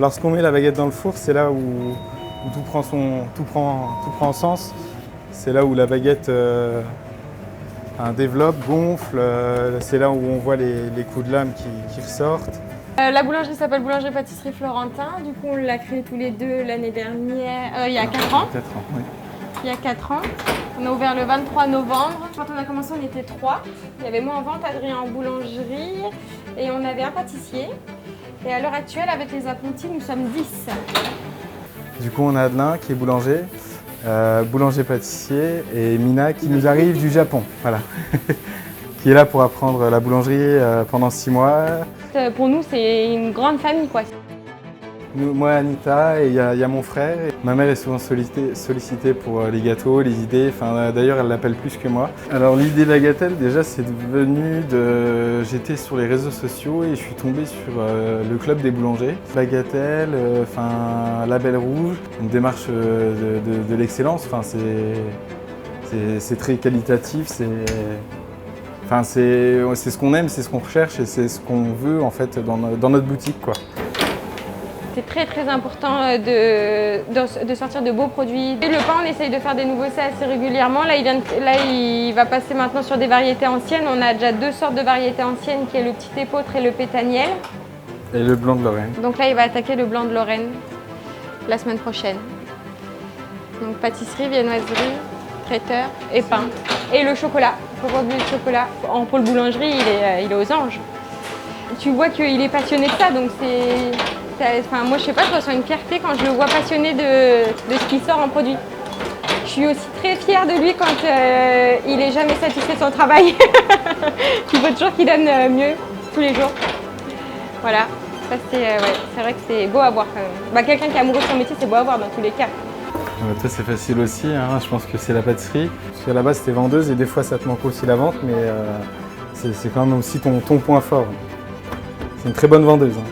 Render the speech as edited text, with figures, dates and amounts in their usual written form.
Lorsqu'on met la baguette dans le four, c'est là où tout prend sens. C'est là où la baguette développe, gonfle. C'est là où on voit les coups de lame qui ressortent. La boulangerie s'appelle Boulangerie-Pâtisserie Florentin. Du coup, on l'a créée tous les deux l'année dernière, il y a 4 ans. 4 ans, oui. Il y a 4 ans. On a ouvert le 23 novembre. Quand on a commencé, on était 3. Il y avait moi en vente, Adrien en boulangerie et on avait un pâtissier. Et à l'heure actuelle, avec les apprentis, nous sommes 10. Du coup, on a Adelin qui est boulanger, boulanger-pâtissier, et Mina qui nous arrive du Japon, voilà. Qui est là pour apprendre la boulangerie pendant 6 mois. Pour nous, c'est une grande famille, quoi. Moi, Anita, et il y a mon frère. Ma mère est souvent sollicitée pour les gâteaux, les idées. Enfin, d'ailleurs, elle l'appelle plus que moi. Alors, l'idée de la Bagatelle, déjà, c'est venu de... J'étais sur les réseaux sociaux et je suis tombé sur le club des boulangers. Bagatelle, label rouge, une démarche de l'excellence. Enfin, c'est très qualitatif. Enfin, c'est ce qu'on aime, c'est ce qu'on recherche et c'est ce qu'on veut en fait dans notre boutique, quoi. C'est très très important de sortir de beaux produits. Et le pain, on essaye de faire des nouveautés assez régulièrement. Là, il va passer maintenant sur des variétés anciennes. On a déjà 2 sortes de variétés anciennes, qui est le petit épeautre et le pétaniel. Et le blanc de Lorraine. Donc là, il va attaquer le blanc de Lorraine la semaine prochaine. Donc pâtisserie, viennoiserie, traiteur et pain. Et le chocolat. Il faut pas oublier le chocolat. En pôle boulangerie, il est aux anges. Tu vois qu'il est passionné de ça, donc c'est... Enfin, moi, je sais pas, je ressens une fierté quand je le vois passionné de ce qui sort en produit. Je suis aussi très fière de lui quand il n'est jamais satisfait de son travail. Il faut toujours qu'il donne mieux tous les jours. Voilà, ça c'est vrai que c'est beau à voir quand même. Quelqu'un qui est amoureux de son métier, c'est beau à voir dans tous les cas. Toi, c'est facile aussi, hein. Je pense que c'est la pâtisserie. Parce qu'à la base, c'était vendeuse et des fois, ça te manque aussi la vente, mais c'est quand même aussi ton point fort. C'est une très bonne vendeuse, hein.